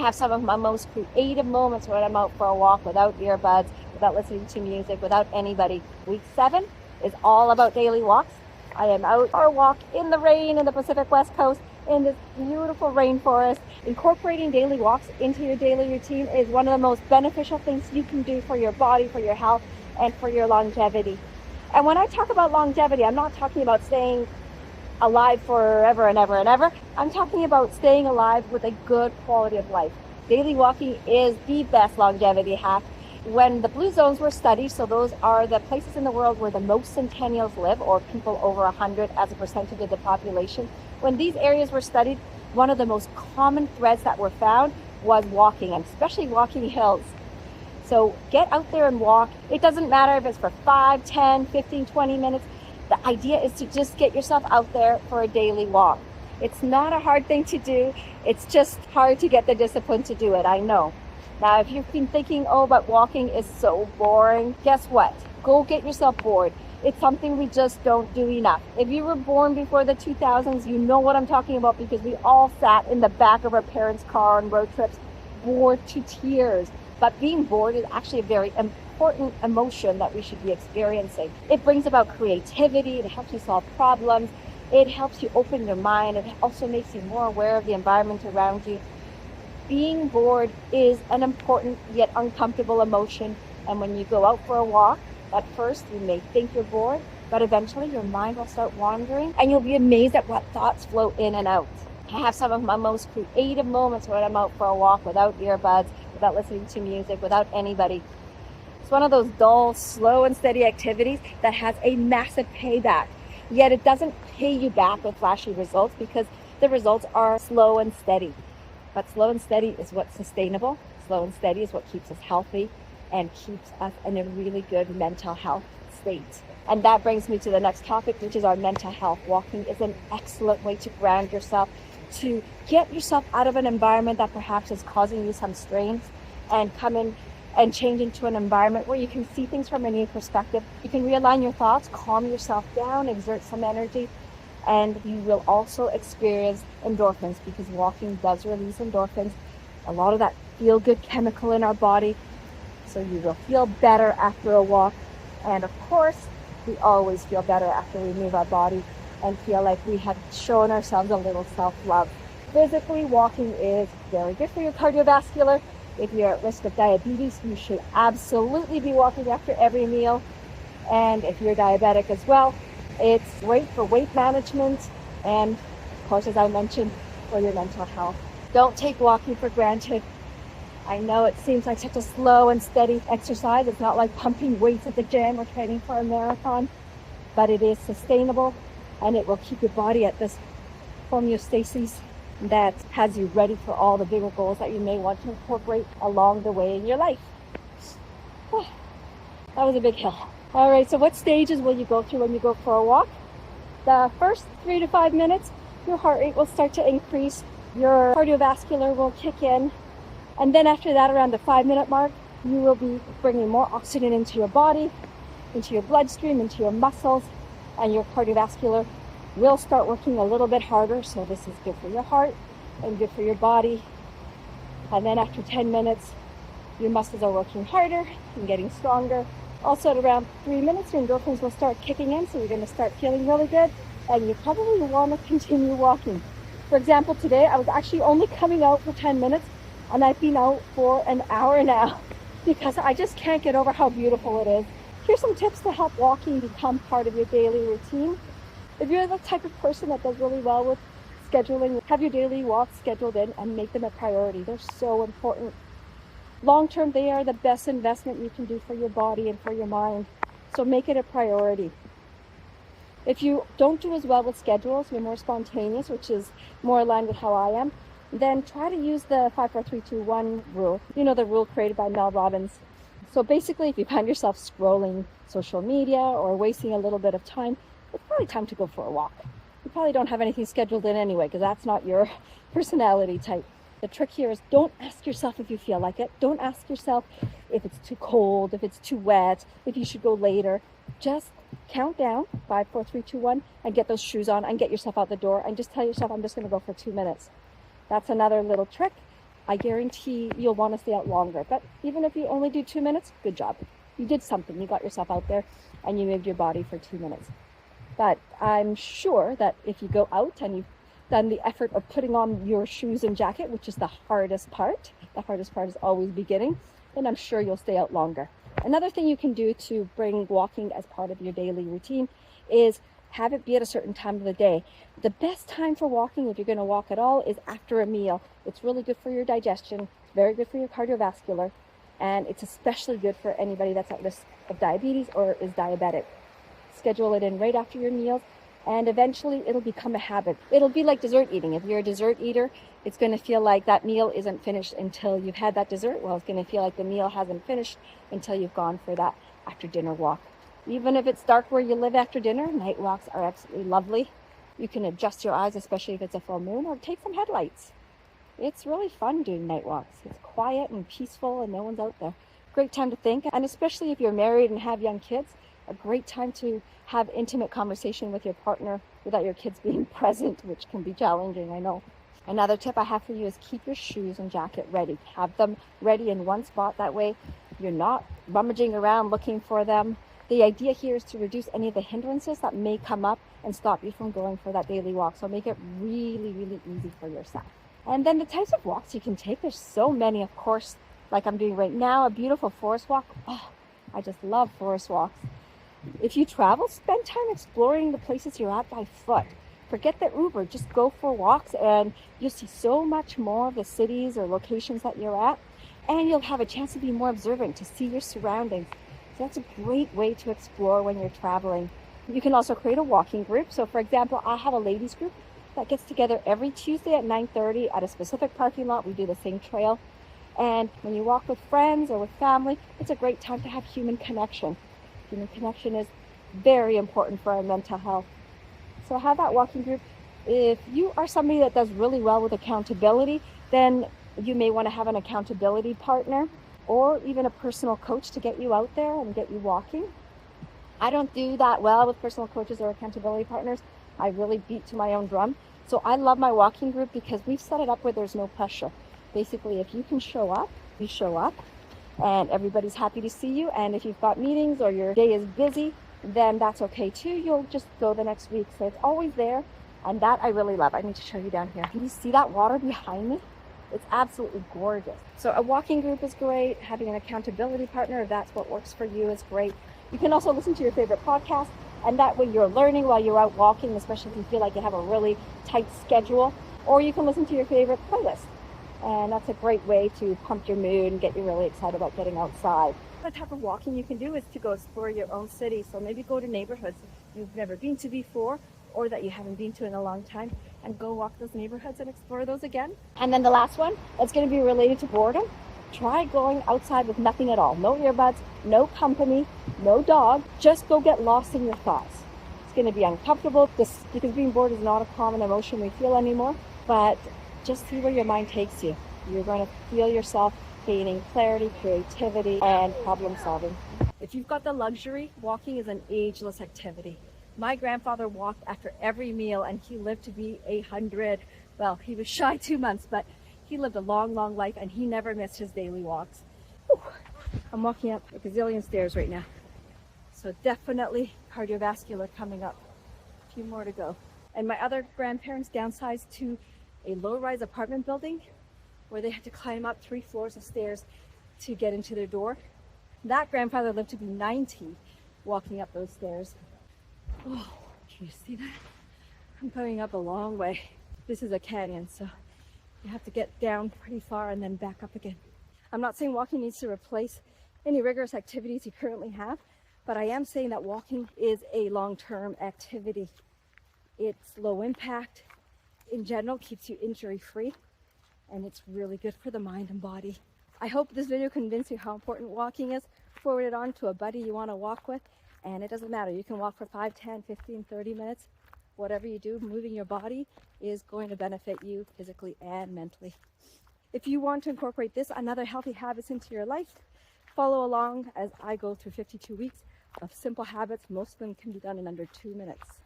have some of my most creative moments when I'm out for a walk without earbuds, without listening to music, without anybody. Week 7 is all about daily walks. I am out for a walk in the rain in the Pacific West Coast in this beautiful rainforest. Incorporating daily walks into your daily routine is one of the most beneficial things you can do for your body, for your health, and for your longevity. And when I talk about longevity, I'm not talking about staying alive forever and ever and ever. I'm talking about staying alive with a good quality of life. Daily walking is the best longevity hack. When the blue zones were studied, so those are the places in the world where the most centennials live, or people over 100 as a percentage of the population. When these areas were studied, one of the most common threads that were found was walking, and especially walking hills. So get out there and walk. It doesn't matter if it's for 5, 10, 15, 20 minutes. The idea is to just get yourself out there for a daily walk. It's not a hard thing to do. It's just hard to get the discipline to do it, I know. Now, if you've been thinking, oh, but walking is so boring, guess what? Go get yourself bored. It's something we just don't do enough. If you were born before the 2000s, you know what I'm talking about, because we all sat in the back of our parents' car on road trips, bored to tears. But being bored is actually a very important emotion that we should be experiencing. It brings about creativity, it helps you solve problems, it helps you open your mind, it also makes you more aware of the environment around you. Being bored is an important yet uncomfortable emotion, and when you go out for a walk, at first you may think you're bored, but eventually your mind will start wandering and you'll be amazed at what thoughts flow in and out. I have some of my most creative moments when I'm out for a walk without earbuds, without listening to music, without anybody. It's one of those dull, slow and steady activities that has a massive payback. Yet it doesn't pay you back with flashy results because the results are slow and steady. But slow and steady is what's sustainable. Slow and steady is what keeps us healthy and keeps us in a really good mental health state. And that brings me to the next topic, which is our mental health. Walking is an excellent way to ground yourself, to get yourself out of an environment that perhaps is causing you some strains, and come in and change into an environment where you can see things from a new perspective. You can realign your thoughts, calm yourself down, exert some energy, and you will also experience endorphins, because walking does release endorphins, a lot of that feel-good chemical in our body. So you will feel better after a walk. And of course, we always feel better after we move our body and feel like we have shown ourselves a little self-love. Physically, walking is very good for your cardiovascular. If you're at risk of diabetes, you should absolutely be walking after every meal. And if you're diabetic as well, it's great for weight management and, of course, as I mentioned, for your mental health. Don't take walking for granted. I know it seems like such a slow and steady exercise. It's not like pumping weights at the gym or training for a marathon, but it is sustainable and it will keep your body at this homeostasis that has you ready for all the bigger goals that you may want to incorporate along the way in your life. That was a big hill. All right, so what stages will you go through when you go for a walk? The first 3 to 5 minutes, your heart rate will start to increase, your cardiovascular will kick in, and then after that, around the 5-minute mark, you will be bringing more oxygen into your body, into your bloodstream, into your muscles, and your cardiovascular will start working a little bit harder. So this is good for your heart and good for your body. And then after 10 minutes, your muscles are working harder and getting stronger. Also at around 3 minutes, your endorphins will start kicking in, so you're going to start feeling really good, and you probably want to continue walking. For example, today I was actually only coming out for 10 minutes, and I've been out for an hour now because I just can't get over how beautiful it is. Here's some tips to help walking become part of your daily routine. If you're the type of person that does really well with scheduling, have your daily walks scheduled in and make them a priority. They're so important. Long term, they are the best investment you can do for your body and for your mind. So make it a priority. If you don't do as well with schedules, you're more spontaneous, which is more aligned with how I am, then try to use the 5, 4, 3, 2, 1 rule. You know, the rule created by Mel Robbins. So basically, if you find yourself scrolling social media or wasting a little bit of time, it's probably time to go for a walk. You probably don't have anything scheduled in anyway, because that's not your personality type. The trick here is don't ask yourself if you feel like it. Don't ask yourself if it's too cold, if it's too wet, if you should go later. Just count down, 5, 4, 3, 2, 1, and get those shoes on and get yourself out the door and just tell yourself, I'm just going to go for 2 minutes. That's another little trick. I guarantee you'll want to stay out longer. But even if you only do 2 minutes, good job. You did something. You got yourself out there and you moved your body for 2 minutes. But I'm sure that if you go out and you've done the effort of putting on your shoes and jacket, which is the hardest part is always beginning, then I'm sure you'll stay out longer. Another thing you can do to bring walking as part of your daily routine is have it be at a certain time of the day. The best time for walking, if you're going to walk at all, is after a meal. It's really good for your digestion. It's very good for your cardiovascular. And it's especially good for anybody that's at risk of diabetes or is diabetic. Schedule it in right after your meals, and eventually it'll become a habit. It'll be like dessert eating. If you're a dessert eater, it's going to feel like that meal isn't finished until you've had that dessert. Well, it's going to feel like the meal hasn't finished until you've gone for that after dinner walk. Even if it's dark where you live after dinner, night walks are absolutely lovely. You can adjust your eyes, especially if it's a full moon, or take some headlights. It's really fun doing night walks. It's quiet and peaceful and no one's out there. Great time to think, and especially if you're married and have young kids, a great time to have intimate conversation with your partner without your kids being present, which can be challenging, I know. Another tip I have for you is keep your shoes and jacket ready. Have them ready in one spot. That way you're not rummaging around looking for them. The idea here is to reduce any of the hindrances that may come up and stop you from going for that daily walk. So make it really, really easy for yourself. And then the types of walks you can take, there's so many, of course, like I'm doing right now, a beautiful forest walk. Oh, I just love forest walks. If you travel, spend time exploring the places you're at by foot. Forget the Uber, just go for walks and you'll see so much more of the cities or locations that you're at, and you'll have a chance to be more observant, to see your surroundings. So that's a great way to explore when you're traveling. You can also create a walking group. So for example, I have a ladies group that gets together every Tuesday at 9:30 at a specific parking lot. We do the same trail. And when you walk with friends or with family, it's a great time to have human connection. Human connection is very important for our mental health. So have that walking group. If you are somebody that does really well with accountability, then you may want to have an accountability partner or even a personal coach to get you out there and get you walking. I don't do that well with personal coaches or accountability partners. I really beat to my own drum. So I love my walking group because we've set it up where there's no pressure. Basically, if you can show up, you show up, and everybody's happy to see you. And if you've got meetings or your day is busy, then that's okay too. You'll just go the next week. So it's always there. And that I really love. I need to show you down here. Can you see that water behind me? It's absolutely gorgeous. So a walking group is great. Having an accountability partner, if that's what works for you, is great. You can also listen to your favorite podcast, and that way you're learning while you're out walking, especially if you feel like you have a really tight schedule. Or you can listen to your favorite playlist. And that's a great way to pump your mood and get you really excited about getting outside. The type of walking you can do is to go explore your own city. So maybe go to neighborhoods you've never been to before, or that you haven't been to in a long time, and go walk those neighborhoods and explore those again. And then the last one, that's going to be related to boredom. Try going outside with nothing at all. No earbuds, no company, no dog. Just go get lost in your thoughts. It's going to be uncomfortable because being bored is not a common emotion we feel anymore, but just see where your mind takes you. You're going to feel yourself gaining clarity, creativity, and problem solving. If you've got the luxury, walking is an ageless activity. My grandfather walked after every meal and he lived to be 100. Well, he was shy 2 months, but he lived a long, long life and he never missed his daily walks. Whew. I'm walking up a gazillion stairs right now. So definitely cardiovascular coming up. A few more to go. And my other grandparents downsized to a low-rise apartment building where they had to climb up 3 floors of stairs to get into their door. That grandfather lived to be 90 walking up those stairs. Oh, can you see that? I'm going up a long way. This is a canyon, so you have to get down pretty far and then back up again. I'm not saying walking needs to replace any rigorous activities you currently have, but I am saying that walking is a long-term activity. It's low impact. In general, keeps you injury-free, and it's really good for the mind and body. I hope this video convinced you how important walking is. Forward it on to a buddy you want to walk with, and it doesn't matter. You can walk for 5, 10, 15, 30 minutes. Whatever you do, moving your body is going to benefit you physically and mentally. If you want to incorporate this and other healthy habits into your life, follow along as I go through 52 weeks of simple habits. Most of them can be done in under 2 minutes.